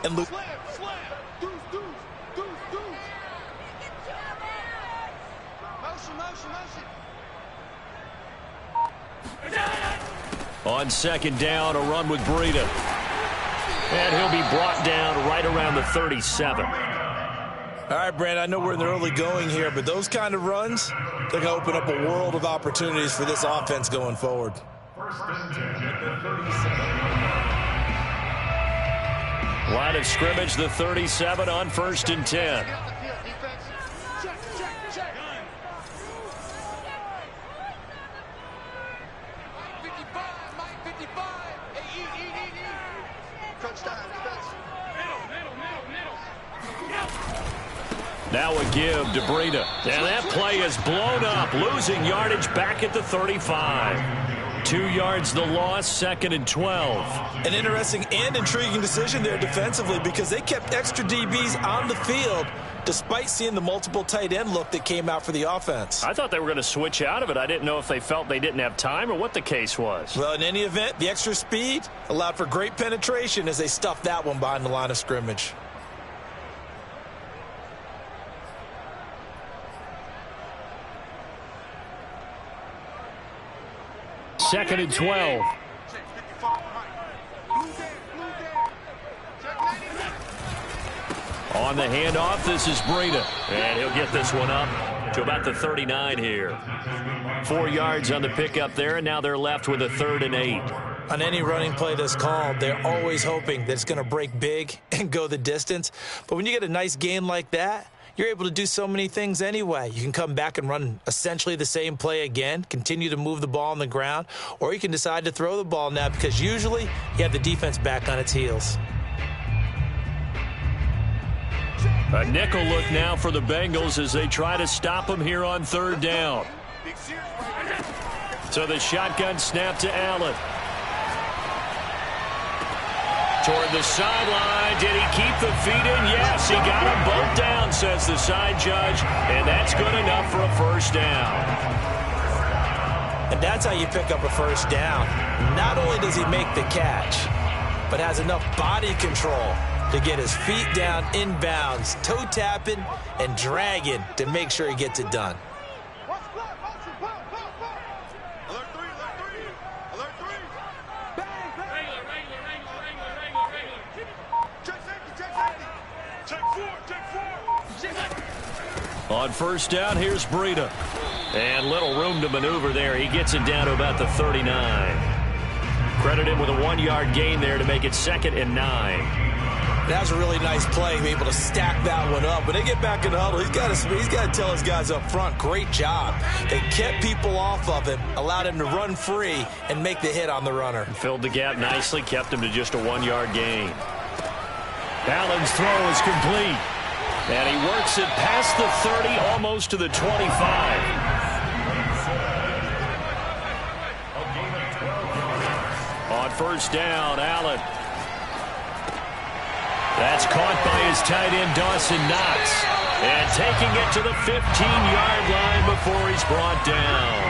and lose. On second down, a run with Breida. And he'll be brought down right around the 37. All right, Brandon, I know we're in the early going here, but those kind of runs, they're going to open up a world of opportunities for this offense going forward. Line of scrimmage, the 37 on 1st and 10. Now a give to Breida. And that play is blown up, losing yardage back at the 35. 2 yards the loss, 2nd and 12. An interesting and intriguing decision there defensively because they kept extra DBs on the field despite seeing the multiple tight end look that came out for the offense. I thought they were going to switch out of it. I didn't know if they felt they didn't have time or what the case was. Well, in any event, the extra speed allowed for great penetration as they stuffed that one behind the line of scrimmage. Second and 12. On the handoff, this is Breida. And he'll get this one up to about the 39 here. 4 yards on the pickup there, and now they're left with a 3rd and 8. On any running play that's called, they're always hoping that it's going to break big and go the distance. But when you get a nice gain like that, you're able to do so many things anyway. You can come back and run essentially the same play again, continue to move the ball on the ground, or you can decide to throw the ball now because usually you have the defense back on its heels. A nickel look now for the Bengals as they try to stop them here on 3rd down. So the shotgun snap to Allen. Toward the sideline. Did he keep the feet in? Yes, he got them both down, says the side judge. And that's good enough for a 1st down. And that's how you pick up a 1st down. Not only does he make the catch, but has enough body control to get his feet down inbounds, toe tapping and dragging to make sure he gets it done. On 1st down, here's Breida. And little room to maneuver there. He gets it down to about the 39. Credit him with a 1-yard gain there to make it 2nd and 9. That was a really nice play, being able to stack that one up. When they get back in the huddle, he's got to tell his guys up front, great job. They kept people off of him, allowed him to run free and make the hit on the runner. Filled the gap nicely, kept him to just a 1-yard gain. Allen's throw is complete. And he works it past the 30, almost to the 25. On 1st down, Allen. That's caught by his tight end, Dawson Knox. And taking it to the 15-yard line before he's brought down.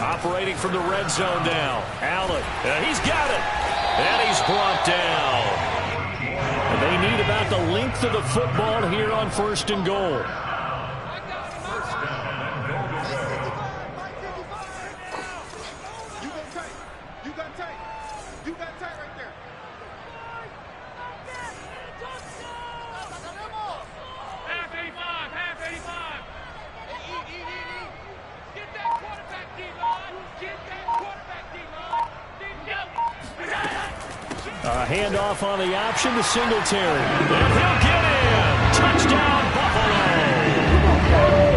Operating from the red zone now. Allen, he's got it. And he's brought down. And they need about the length of the football here on 1st and goal. Handoff on the option to Singletary. And he'll get in. Touchdown, Buffalo.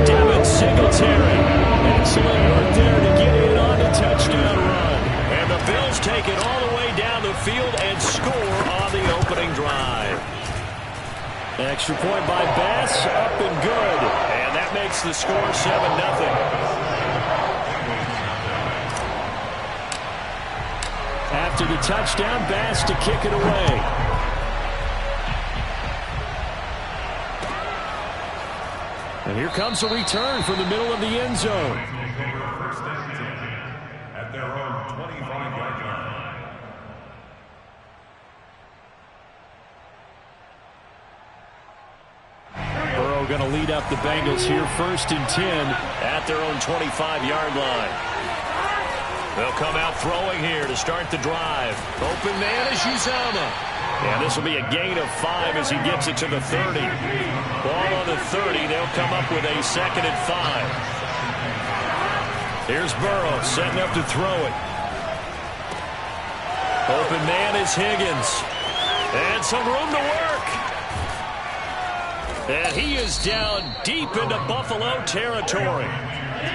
Devin Singletary. Excellent work there to get in on the touchdown run. And the Bills take it all the way down the field and score on the opening drive. Extra point by Bass, up and good. And that makes the score 7-0. After the touchdown, Bass to kick it away. And here comes a return from the middle of the end zone. At their own 25-yard line. going to lead up the Bengals here 1st and 10 at their own 25-yard line. They'll come out throwing here to start the drive. Open man is Uzomah. And this will be a gain of 5 as he gets it to the 30. Ball on the 30. They'll come up with a 2nd and 5. Here's Burrow setting up to throw it. Open man is Higgins. And some room to work. And he is down deep into Buffalo territory.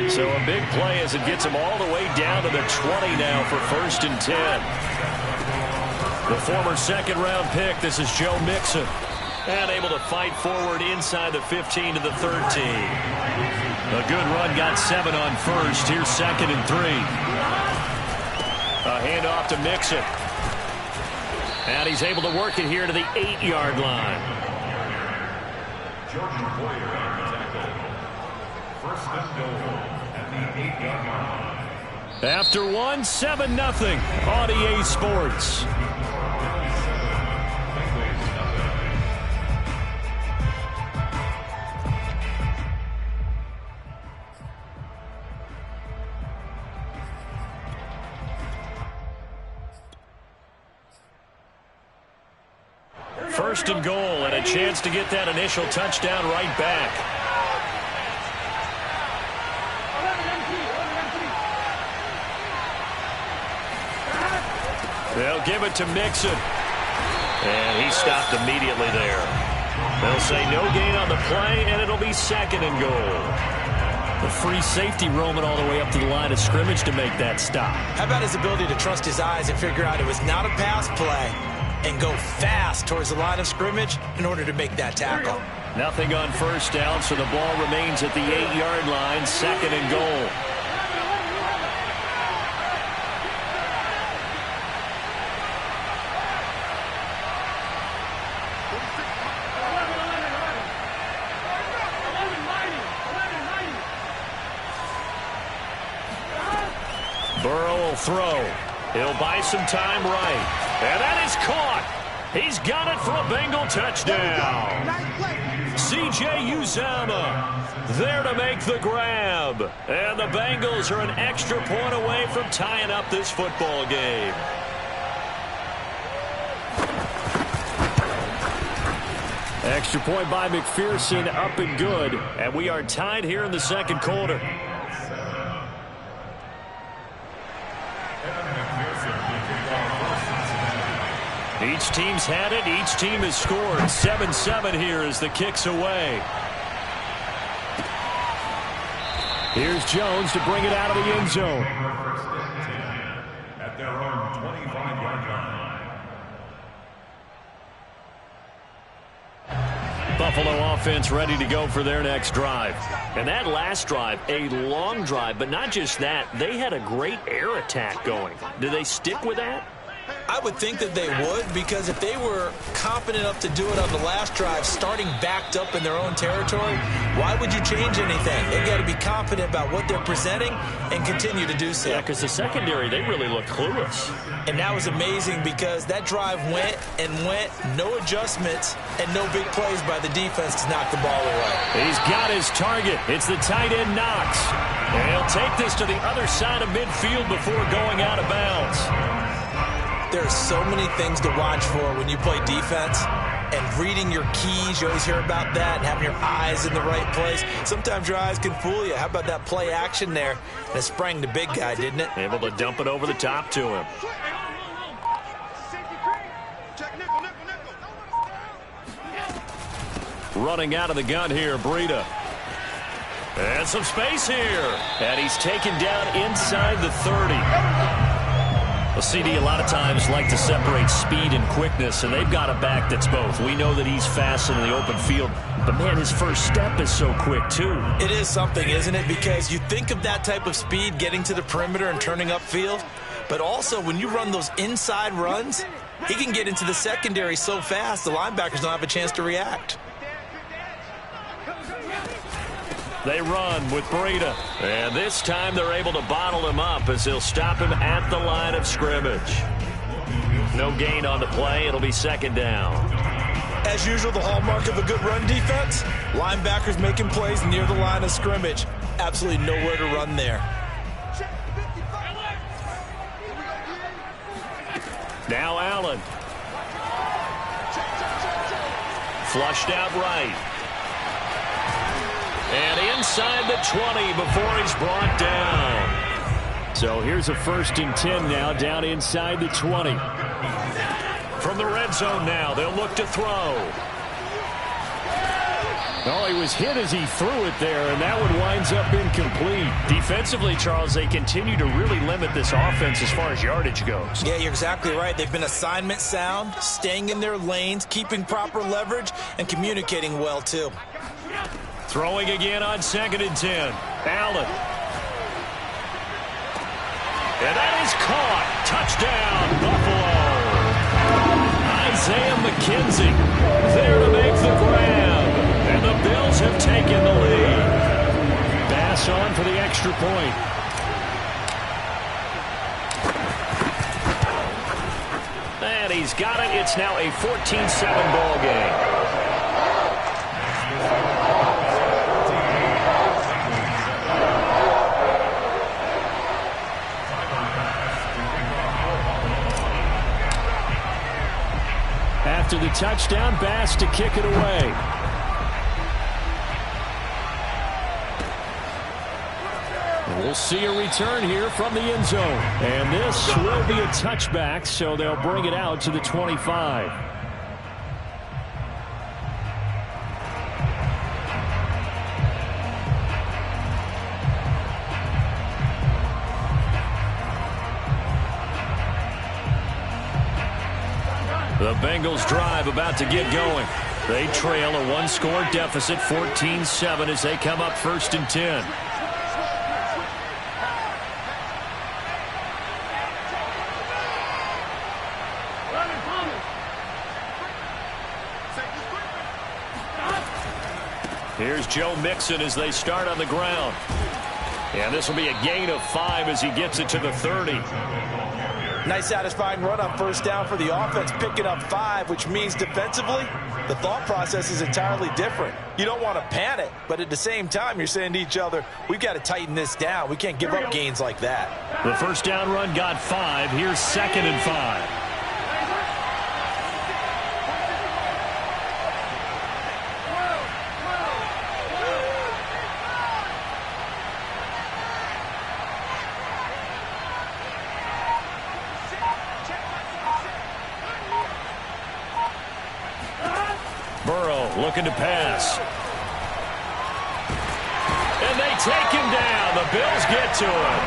So a big play as it gets him all the way down to the 20 now for 1st and 10. The former second-round pick, this is Joe Mixon. And able to fight forward inside the 15 to the 13. A good run, got 7 on first. Here's 2nd and 3. A handoff to Mixon. And he's able to work it here to the 8-yard line. Georgia player on the tackle. 1st and goal at the 8-yard line. After 7-0 on EA Sports. First and goal, and a chance to get that initial touchdown right back. They'll give it to Mixon. And he stopped immediately there. They'll say no gain on the play, and it'll be 2nd and goal. The free safety roaming all the way up to the line of scrimmage to make that stop. How about his ability to trust his eyes and figure out it was not a pass play and go fast towards the line of scrimmage in order to make that tackle. Nothing on first down, so the ball remains at the 8-yard line, 2nd and goal. Burrow will throw. He'll buy some time right. And that is caught. He's got it for a Bengal touchdown. C.J. Uzomah there to make the grab. And the Bengals are an extra point away from tying up this football game. Extra point by McPherson, up and good. And we are tied here in the 2nd quarter. Each team's had it. Each team has scored. 7-7 here as the kick's away. Here's Jones to bring it out of the end zone. At their own 25-yard line. Buffalo offense ready to go for their next drive. And that last drive, a long drive, but not just that. They had a great air attack going. Do they stick with that? I would think that they would, because if they were confident enough to do it on the last drive, starting backed up in their own territory, why would you change anything? They got to be confident about what they're presenting and continue to do so. Yeah, because the secondary, they really look clueless. And that was amazing because that drive went and went, no adjustments, and no big plays by the defense to knock the ball away. He's got his target. It's the tight end Knox. And he'll take this to the other side of midfield before going out of bounds. There are so many things to watch for when you play defense, and reading your keys, you always hear about that, and having your eyes in the right place. Sometimes your eyes can fool you. How about that play action there? And it sprang the big guy, didn't it? Able to dump it over the top to him. Running out of the gun here, Breida. And some space here. And he's taken down inside the 30. Well, CD, a lot of times like to separate speed and quickness, and they've got a back that's both. We know that he's fast in the open field, but, man, his first step is so quick, too. It is something, isn't it? Because you think of that type of speed getting to the perimeter and turning upfield, but also when you run those inside runs, he can get into the secondary so fast the linebackers don't have a chance to react. They run with Breida. And this time they're able to bottle him up as they'll stop him at the line of scrimmage. No gain on the play. It'll be 2nd down. As usual, the hallmark of a good run defense, linebackers making plays near the line of scrimmage. Absolutely nowhere to run there. Now Allen. Flushed out right. And inside the 20 before he's brought down. So here's a 1st and 10 now, down inside the 20. From the red zone now, they'll look to throw. Oh, he was hit as he threw it there, and that one winds up incomplete. Defensively, Charles, they continue to really limit this offense as far as yardage goes. Yeah, you're exactly right. They've been assignment sound, staying in their lanes, keeping proper leverage, and communicating well, too. Throwing again on 2nd and 10. Allen. And that is caught. Touchdown, Buffalo. Isaiah McKenzie there to make the grab. And the Bills have taken the lead. Pass on for the extra point. And he's got it. It's now a 14-7 ball game. After the touchdown, Bass to kick it away. We'll see a return here from the end zone. And this will be a touchback, so they'll bring it out to the 25. The Bengals drive about to get going. They trail a one-score deficit, 14-7, as they come up 1st and 10. Here's Joe Mixon as they start on the ground. And this will be a gain of 5 as he gets it to the 30. Nice satisfying run on 1st down for the offense, picking up 5, which means defensively, the thought process is entirely different. You don't want to panic, but at the same time, you're saying to each other, we've got to tighten this down. We can't give up gains like that. The 1st down run got 5. Here's 2nd and 5. Looking to pass. And they take him down. The Bills get to him.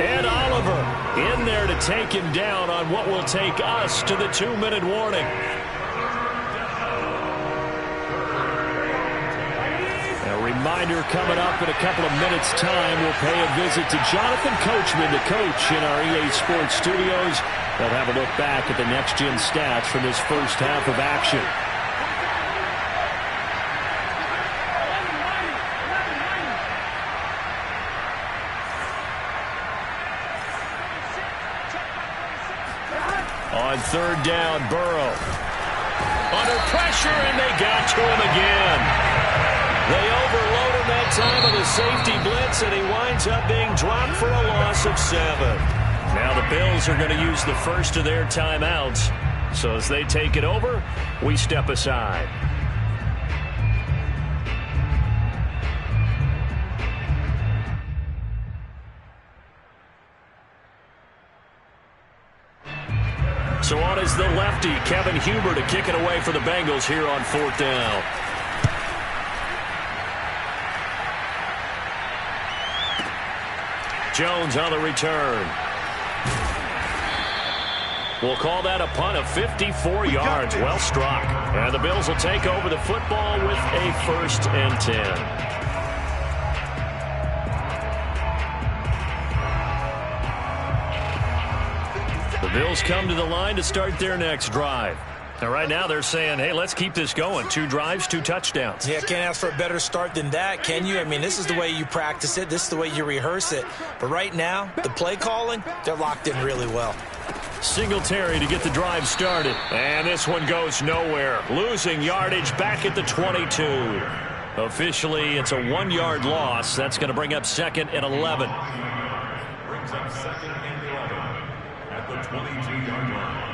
Ed Oliver in there to take him down on what will take us to the 2-minute warning. A reminder coming up in a couple of minutes' time. We'll pay a visit to Jonathan Coachman, the coach in our EA Sports studios. They'll have a look back at the next-gen stats from this first half of action. On 3rd down, Burrow. Under pressure, and they got to him again. They overload him that time on the safety blitz, and he winds up being dropped for a loss of 7. Now the Bills are going to use the first of their timeouts. So as they take it over, we step aside. So on is the lefty, Kevin Huber, to kick it away for the Bengals here on 4th down. Jones on the return. We'll call that a punt of 54 yards. Well struck. And the Bills will take over the football with a 1st and 10. The Bills come to the line to start their next drive. Now, right now they're saying, hey, let's keep this going. 2 drives, 2 touchdowns. Yeah, can't ask for a better start than that, can you? I mean, this is the way you practice it. This is the way you rehearse it. But right now, the play calling, they're locked in really well. Singletary to get the drive started. And this one goes nowhere. Losing yardage back at the 22. Officially, it's a 1-yard loss. That's going to bring up 2nd and 11. Brings up 2nd and 11 at the 22-yard line.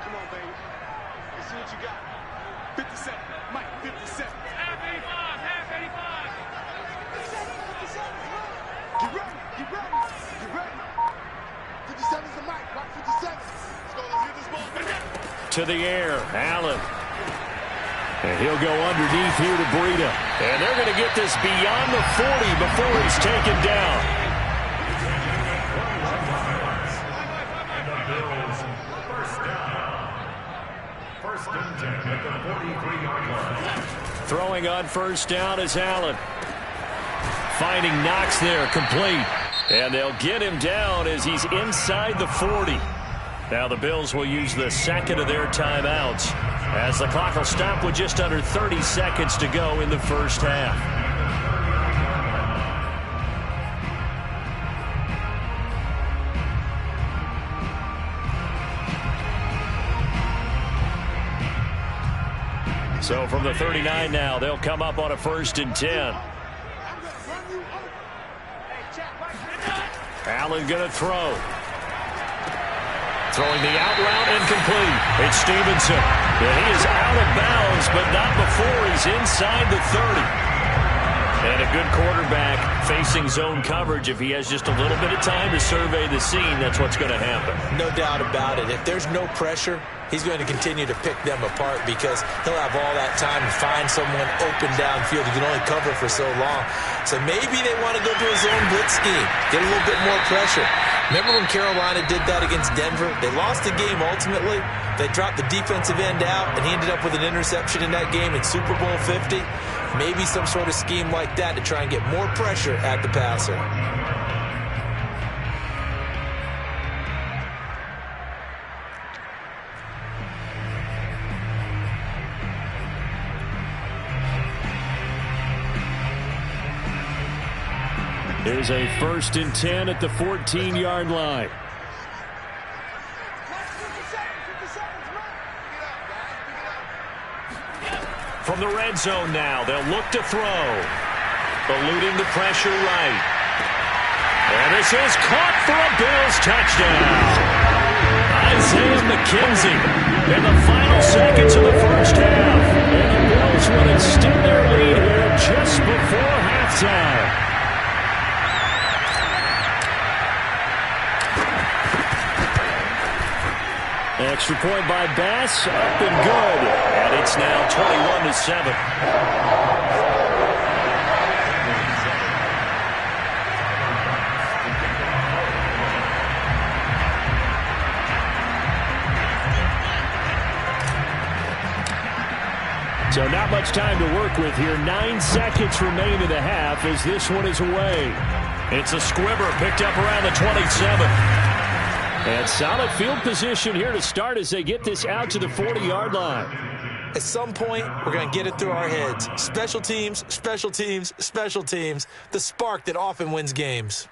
Come on, baby. Let's see what you got. 57. Mike, 57. Half 85. Half 85. 57. Get ready. Get ready. Get ready. 57's the Mike. Mike 57. Let's go. Let's get this ball. To the air. Allen. And he'll go underneath here to Breida. And they're going to get this beyond the 40 before he's taken down. Throwing on first down is Allen. Finding Knox there, complete. And they'll get him down as he's inside the 40. Now the Bills will use the second of their timeouts as the clock will stop with just under 30 seconds to go in the first half. So from the 39 now, they'll come up on a 1st and 10. Allen going to throw. Throwing the out route incomplete. It's Stevenson. Yeah, he is out of bounds, but not before he's inside the 30. And a good quarterback facing zone coverage. If he has just a little bit of time to survey the scene, that's what's going to happen. No doubt about it. If there's no pressure, he's going to continue to pick them apart because he'll have all that time to find someone open downfield. He can only cover for so long. So maybe they want to go to a zone blitz scheme, get a little bit more pressure. Remember when Carolina did that against Denver? They lost the game ultimately. They dropped the defensive end out, and he ended up with an interception in that game in Super Bowl 50. Maybe some sort of scheme like that to try and get more pressure at the passer. Here's a 1st and 10 at the 14-yard line. From the red zone now, they'll look to throw. Eluding the pressure right. And this is caught for a Bills touchdown. Isaiah McKenzie in the final seconds of the first half. And the Bills will extend their lead here just before halftime. Extra point by Bass, up and good. And it's now 21-7. So not much time to work with here. 9 seconds remain in the half as this one is away. It's a squibber picked up around the 27. And solid field position here to start as they get this out to the 40-yard line. At some point, we're going to get it through our heads. Special teams, special teams, special teams. The spark that often wins games.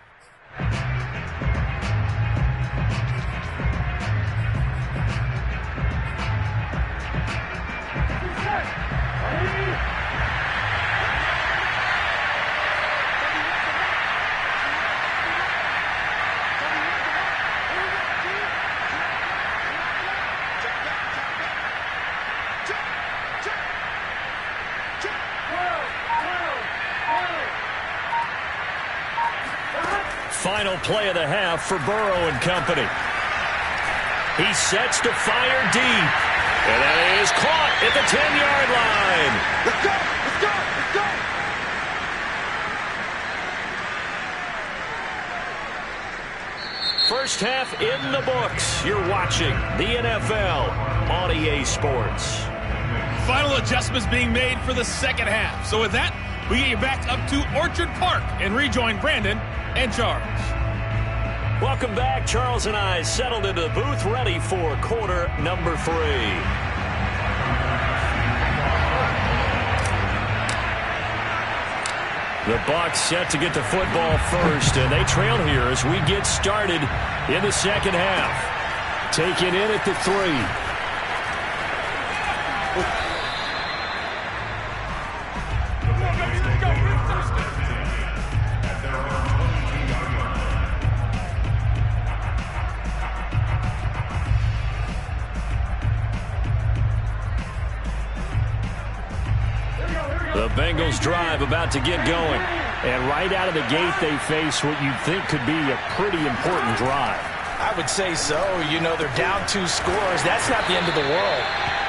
Final play of the half for Burrow and company. He sets to fire deep. And that is caught at the 10-yard line. Let's go! Let's go! Let's go! First half in the books. You're watching the NFL on EA Sports. final adjustments being made for the second half. So with that, we get you back up to Orchard Park and rejoin Brandon and Charles. Welcome back. Charles and I settled into the booth, ready for quarter number 3. The Bucs set to get the football first, and they trail here as we get started in the second half. Taken in at the 3. The Bengals drive about to get going. And right out of the gate, they face what you'd think could be a pretty important drive. I would say so. You know, they're down 2 scores. That's not the end of the world.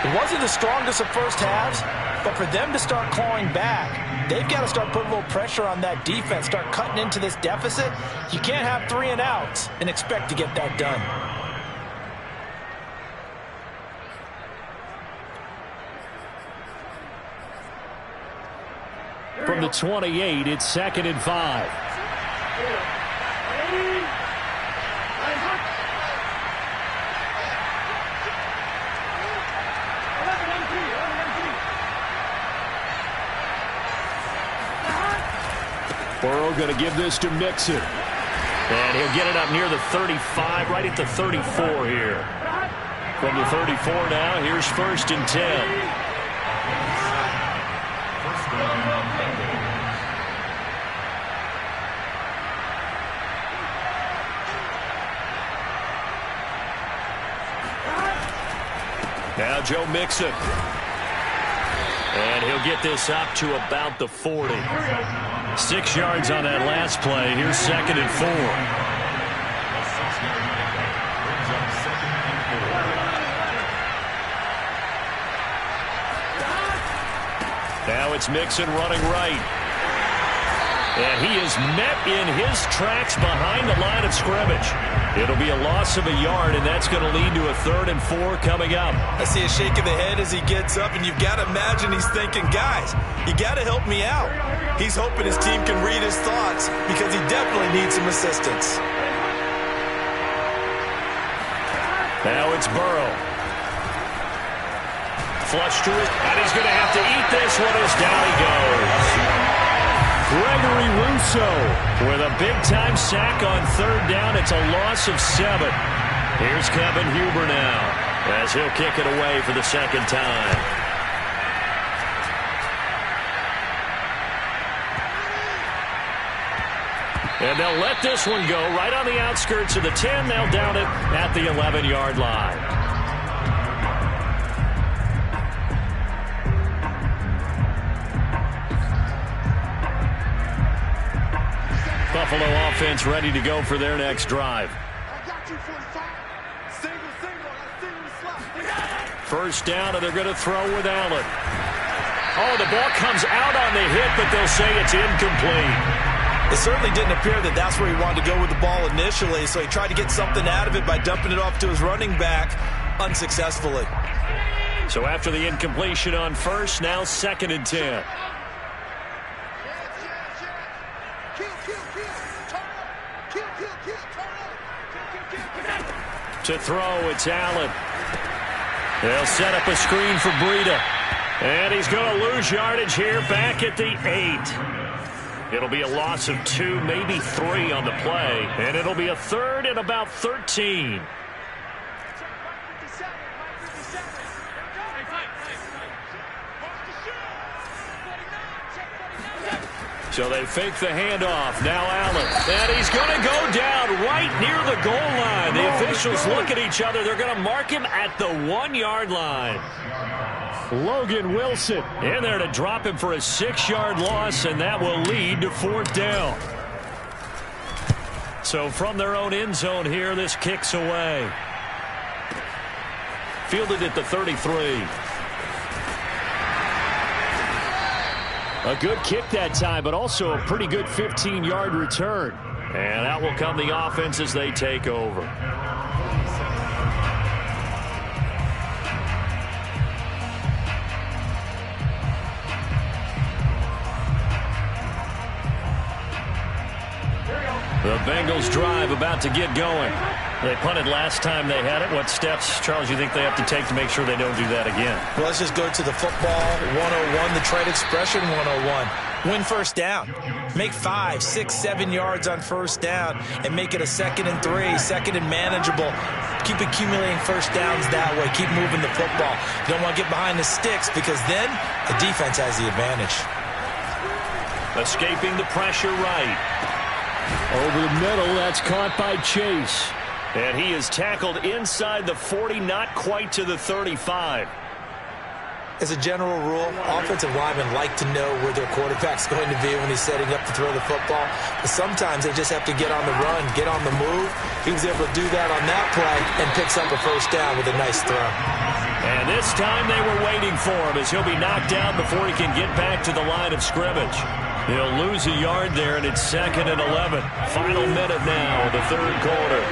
It wasn't the strongest of first halves, but for them to start clawing back, they've got to start putting a little pressure on that defense, start cutting into this deficit. You can't have 3 and outs and expect to get that done. From the 28, it's 2nd and 5. Burrow going to give this to Mixon. And he'll get it up near the 35, right at the 34 here. From the 34 now, here's 1st and 10. Now Joe Mixon. And he'll get this up to about the 40. 6 yards on that last play. Here's 2nd and 4. Now it's Mixon running right. And he is met in his tracks behind the line of scrimmage. It'll be a loss of a yard, and that's going to lead to a 3rd and 4 coming up. I see a shake of the head as he gets up, and you've got to imagine he's thinking, guys, you got to help me out. He's hoping his team can read his thoughts because he definitely needs some assistance. Now it's Burrow. Flush to it, and he's going to have to eat this one as down he goes. Gregory Rousseau with a big-time sack on 3rd down. It's a loss of 7. Here's Kevin Huber now as he'll kick it away for the 2nd time. And they'll let this one go right on the outskirts of the 10. They'll down it at the 11-yard line. Buffalo offense ready to go for their next drive. First down, and they're going to throw with Allen. Oh, the ball comes out on the hit, but they'll say it's incomplete. It certainly didn't appear that that's where he wanted to go with the ball initially, so he tried to get something out of it by dumping it off to his running back unsuccessfully. So after the incompletion on first, now 2nd and 10. To throw, it's Allen. They'll set up a screen for Breida. And he's going to lose yardage here back at the 8. It'll be a loss of 2, maybe 3 on the play. And it'll be a 3rd and about 13. So they fake the handoff. Now Allen. And he's going to go down right near the goal line. The officials look at each other. They're going to mark him at the 1-yard line. Logan Wilson in there to drop him for a 6-yard loss, and that will lead to 4th down. So from their own end zone here, this kicks away. Fielded at the 33. A good kick that time, but also a pretty good 15-yard return. And out will come the offense as they take over. The Bengals drive about to get going. They punted last time they had it. What steps, Charles, you think they have to take to make sure they don't do that again? Well, let's just go to the football 101, the trade expression 101. Win first down. Make 5, 6, 7 yards on first down and make it a 2nd and 3, 2nd and manageable. Keep accumulating first downs that way. Keep moving the football. You don't want to get behind the sticks because then the defense has the advantage. Escaping the pressure right. Over the middle, that's caught by Chase. And he is tackled inside the 40, not quite to the 35. As a general rule, offensive linemen like to know where their quarterback's going to be when he's setting up to throw the football. But sometimes they just have to get on the run, get on the move. He was able to do that on that play and picks up a first down with a nice throw. And this time they were waiting for him as he'll be knocked down before he can get back to the line of scrimmage. He'll lose a yard there, and it's 2nd and 11. Final minute now of the third quarter.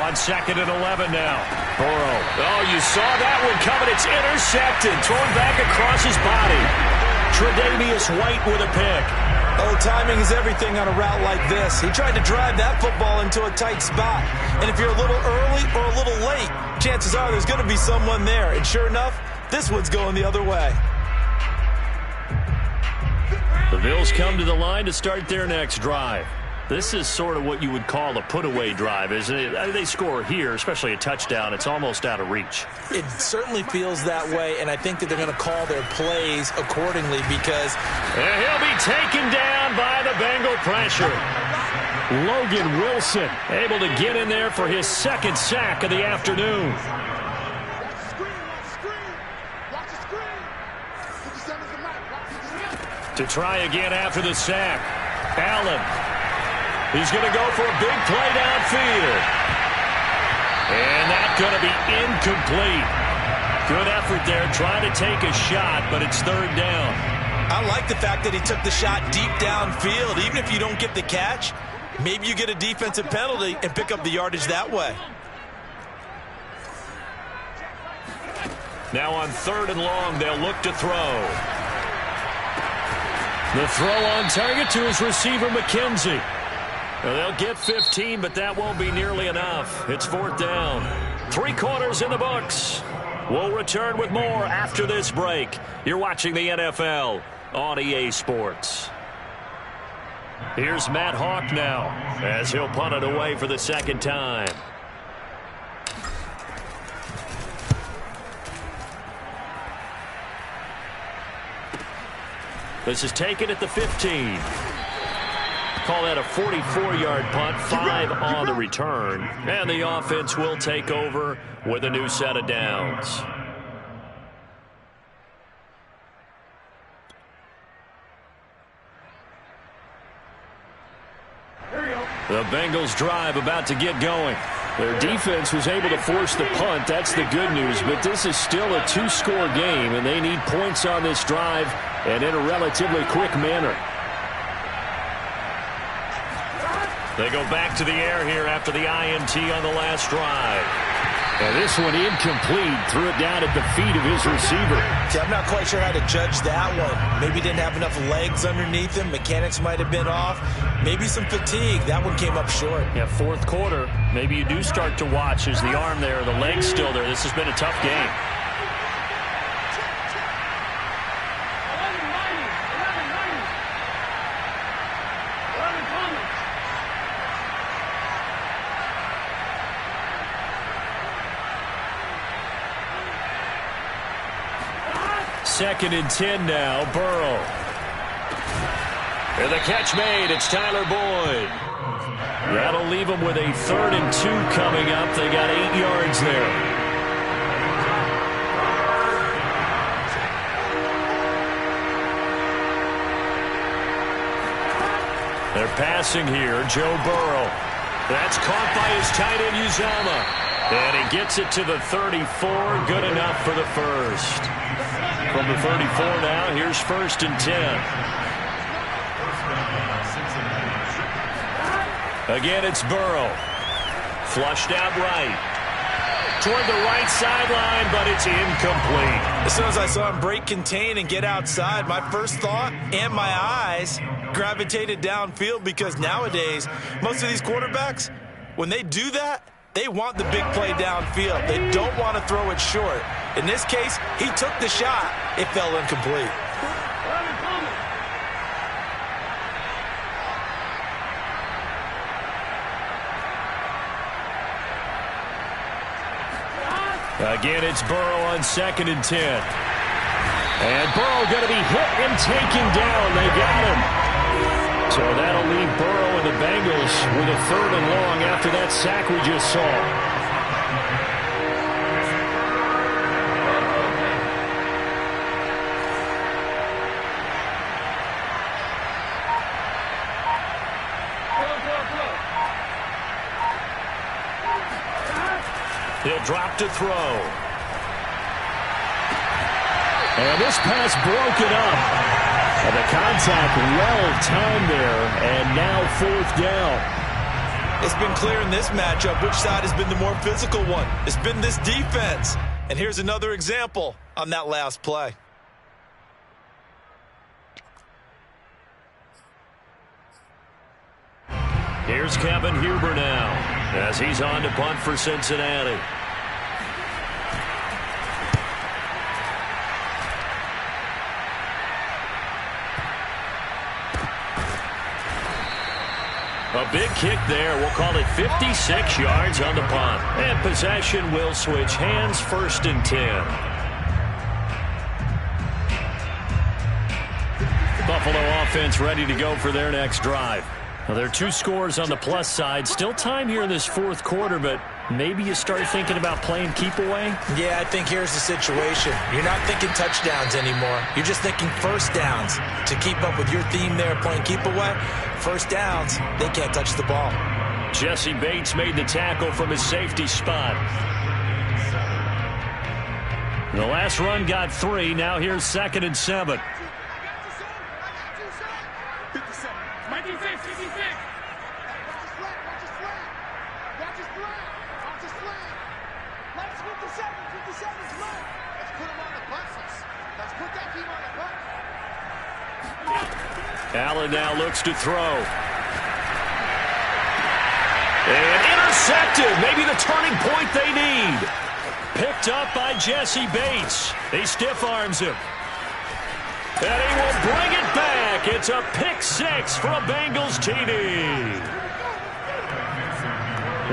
On 2nd and 11 now. Burrow. Oh, you saw that one coming. It's intercepted. Thrown back across his body. Tre'Davious White with a pick. Oh, timing is everything on a route like this. He tried to drive that football into a tight spot. And if you're a little early or a little late, chances are there's going to be someone there. And sure enough, this one's going the other way. The Bills come to the line to start their next drive. This is sort of what you would call a put-away drive, isn't it? They score here, especially a touchdown. It's almost out of reach. It certainly feels that way, and I think that they're going to call their plays accordingly because... And he'll be taken down by the Bengal pressure. Logan Wilson able to get in there for his 2nd sack of the afternoon. To try again after the sack. Allen. He's going to go for a big play downfield. And that's going to be incomplete. Good effort there trying to take a shot, but it's 3rd down. I like the fact that he took the shot deep downfield. Even if you don't get the catch, maybe you get a defensive penalty and pick up the yardage that way. Now on 3rd and long, they'll look to throw. The throw on target to his receiver, McKenzie. Well, they'll get 15, but that won't be nearly enough. It's 4th down. 3 quarters in the books. We'll return with more after this break. You're watching the NFL on EA Sports. Here's Matt Hawk now as he'll punt it away for the 2nd time. This is taken at the 15. Call that a 44-yard punt, 5 on the return. And the offense will take over with a new set of downs. The Bengals drive about to get going. Their defense was able to force the punt. That's the good news. But this is still a 2-score game, and they need points on this drive and in a relatively quick manner. They go back to the air here after the INT on the last drive. And this one incomplete. Threw it down at the feet of his receiver. See, I'm not quite sure how to judge that one. Maybe didn't have enough legs underneath him. Mechanics might have been off. Maybe some fatigue. That one came up short. Yeah, 4th quarter. Maybe you do start to watch. Is the arm there, the leg's still there? This has been a tough game. Second and 10 now, Burrow. And the catch made, it's Tyler Boyd. That'll leave them with a 3rd and 2 coming up. They got 8 yards there. They're passing here, Joe Burrow. That's caught by his tight end, Uzomah. And he gets it to the 34, good enough for the first. From the 34 now, here's 1st and 10. Again, it's Burrow. Flushed out right. toward the right sideline, but it's incomplete. As soon as I saw him break contain and get outside, my first thought and my eyes gravitated downfield, because nowadays, most of these quarterbacks, when they do that, they want the big play downfield. They don't want to throw it short. In this case, he took the shot. It fell incomplete. Again, it's Burrow on 2nd and 10. And Burrow going to be hit and taken down. They got him. So that'll leave Burrow and the Bengals with a 3rd and long after that sack we just saw. He'll drop to throw. And this pass broken up. And the contact well-timed there, and now 4th down. It's been clear in this matchup which side has been the more physical one. It's been this defense. And here's another example on that last play. Here's Kevin Huber now as he's on to punt for Cincinnati. A big kick there. We'll call it 56 yards on the punt. And possession will switch hands, 1st and 10. Buffalo offense ready to go for their next drive. Well, there are 2 scores on the plus side. Still time here in this 4th quarter, but maybe you start thinking about playing keep away? Yeah, I think here's the situation. You're not thinking touchdowns anymore. You're just thinking first downs. To keep up with your theme there, playing keep away, first downs, they can't touch the ball. Jesse Bates made the tackle from his safety spot. The last run got 3. Now here's 2nd and 7. Allen now looks to throw. And intercepted. Maybe the turning point they need. Picked up by Jesse Bates. He stiff arms him. And he will bring it back. It's a pick 6 for a Bengals TD.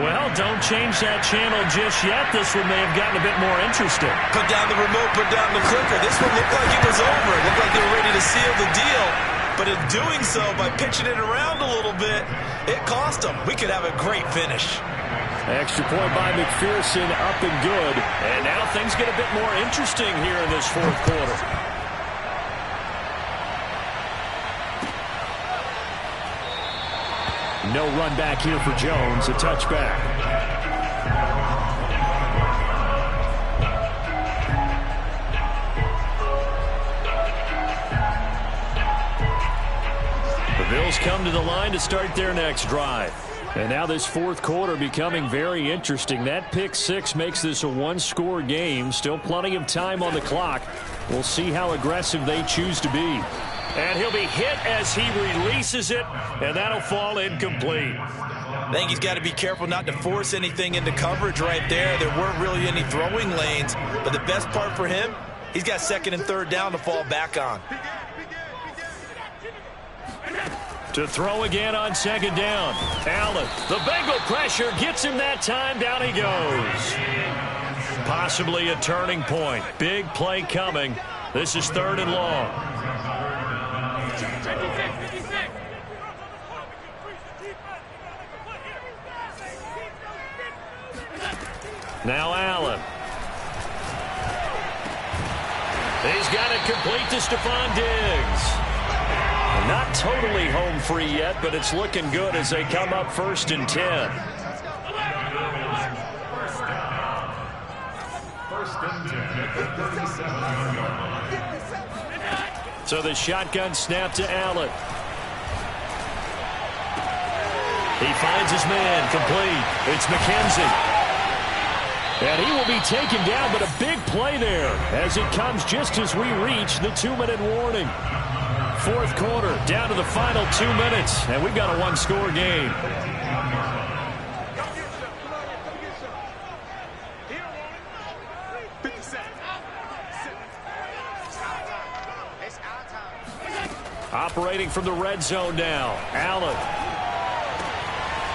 Well, don't change that channel just yet. This one may have gotten a bit more interesting. Put down the remote, put down the clicker. This one looked like it was over. It looked like they were ready to seal the deal. But in doing so, by pitching it around a little bit, it cost them. We could have a great finish. Extra point by McPherson, up and good. And now things get a bit more interesting here in this 4th quarter. No run back here for Jones, a touchback. The Bills come to the line to start their next drive. And now this 4th quarter becoming very interesting. That pick 6 makes this a 1-score game. Still plenty of time on the clock. We'll see how aggressive they choose to be. And he'll be hit as he releases it, and that'll fall incomplete. I think he's got to be careful not to force anything into coverage right there. There weren't really any throwing lanes, but the best part for him, he's got 2nd and 3rd down to fall back on. To throw again on 2nd down. Allen, the Bengal pressure gets him that time. Down he goes. Possibly a turning point. Big play coming. This is 3rd and long. Now Allen. He's got it complete to Stephon Diggs. Not totally home free yet, but it's looking good as they come up 1st and 10. So the shotgun snap to Allen. He finds his man complete. It's McKenzie. And he will be taken down, but a big play there as it comes just as we reach the 2-minute warning. Fourth quarter, down to the final 2 minutes, and we've got a one-score game. Operating from the red zone now. Allen.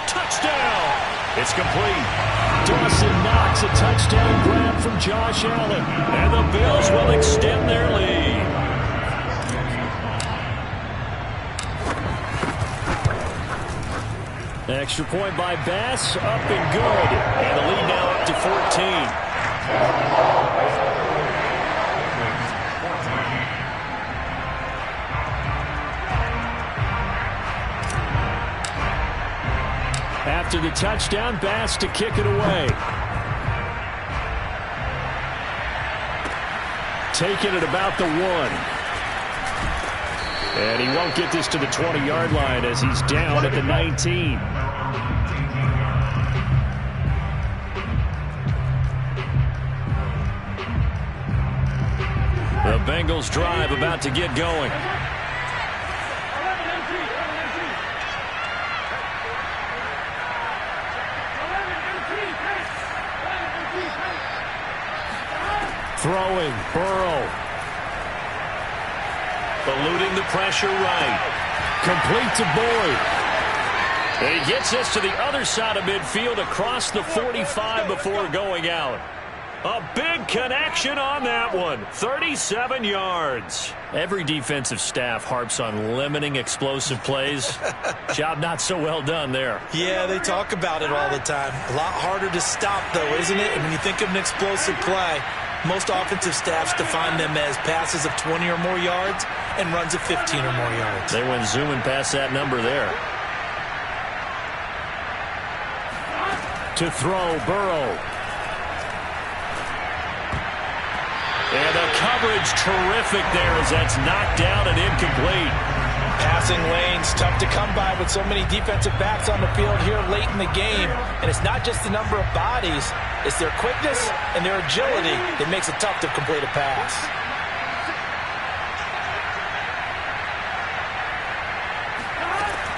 Touchdown! It's complete. Dawson Knox, a touchdown grab from Josh Allen. And the Bills will extend their lead. Extra point by Bass, up and good. And the lead now up to 14. After the touchdown, Bass to kick it away. Taking it about the 1. And he won't get this to the 20-yard line as he's down at the 19. The Bengals drive about to get going. Throwing, Burrow. Eluding the pressure right. Complete to Boyd. And he gets us to the other side of midfield across the 45 before going out. A big connection on that one. 37 yards. Every defensive staff harps on limiting explosive plays. Job not so well done there. Yeah, they talk about it all the time. A lot harder to stop, though, isn't it? And when you think of an explosive play, most offensive staffs define them as passes of 20 or more yards and runs of 15 or more yards. They went zooming past that number there. To throw, Burrow. And the coverage terrific there as that's knocked down and incomplete. Passing lanes, tough to come by with so many defensive backs on the field here late in the game. And it's not just the number of bodies, it's their quickness and their agility that makes it tough to complete a pass.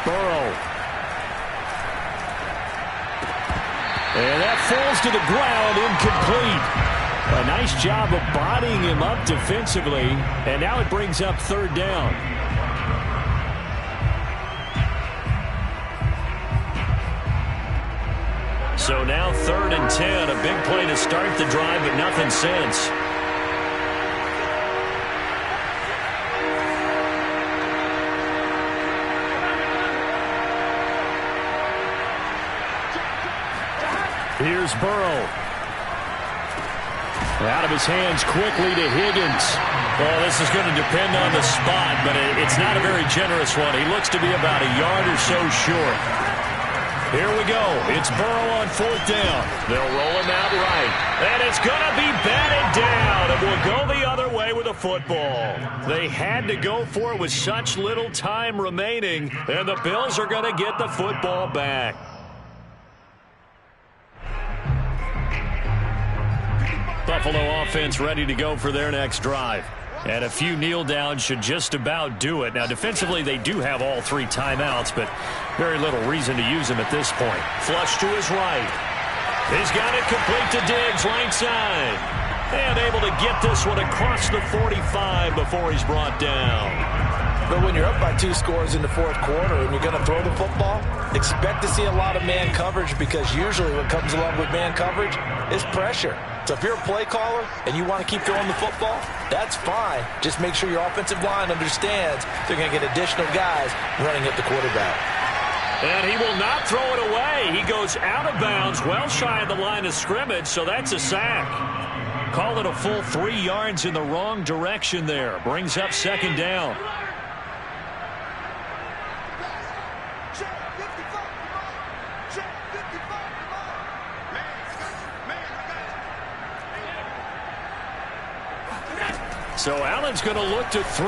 Burrow. And that falls to the ground, incomplete. A nice job of bodying him up defensively, and now it brings up third down. So now 3rd and 10, a big play to start the drive, but nothing since. Here's Burrow. Out of his hands quickly to Higgins. Well, this is going to depend on the spot, but it's not a very generous one. He looks to be about a yard or so short. Here we go. It's Burrow on 4th down. They'll roll him out right. And it's going to be batted down. And we'll go the other way with a football. They had to go for it with such little time remaining. And the Bills are going to get the football back. Buffalo offense ready to go for their next drive. And a few kneel downs should just about do it. Now, defensively, they do have all 3 timeouts, but very little reason to use them at this point. Flush to his right. He's got it complete to Diggs, right side. And able to get this one across the 45 before he's brought down. But when you're up by 2 scores in the 4th quarter and you're going to throw the football, expect to see a lot of man coverage, because usually what comes along with man coverage is pressure. So if you're a play caller and you want to keep throwing the football, that's fine. Just make sure your offensive line understands they're going to get additional guys running at the quarterback. And he will not throw it away. He goes out of bounds, well shy of the line of scrimmage, so that's a sack. Call it a full 3 yards in the wrong direction there. Brings up 2nd down. So Allen's going to look to throw.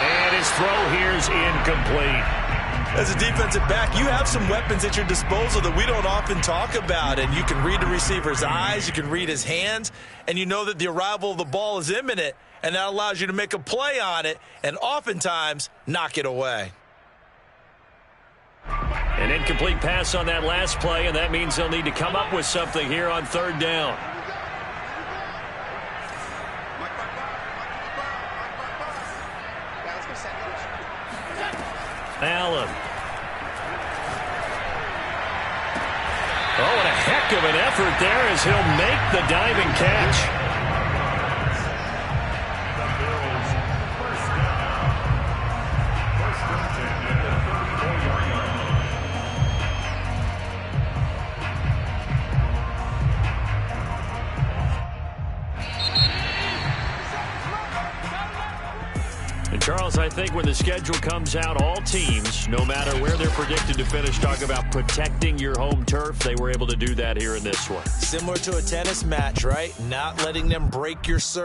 And his throw here is incomplete. As a defensive back, you have some weapons at your disposal that we don't often talk about, and you can read the receiver's eyes, you can read his hands, and you know that the arrival of the ball is imminent, and that allows you to make a play on it and oftentimes knock it away. An incomplete pass on that last play, and that means they'll need to come up with something here on third down. Allen. Oh, and a heck of an effort there as he'll make the diving catch. Charles, I think when the schedule comes out, all teams, no matter where they're predicted to finish, talk about protecting your home turf. They were able to do that here in this one. Similar to a tennis match, right? Not letting them break your serve.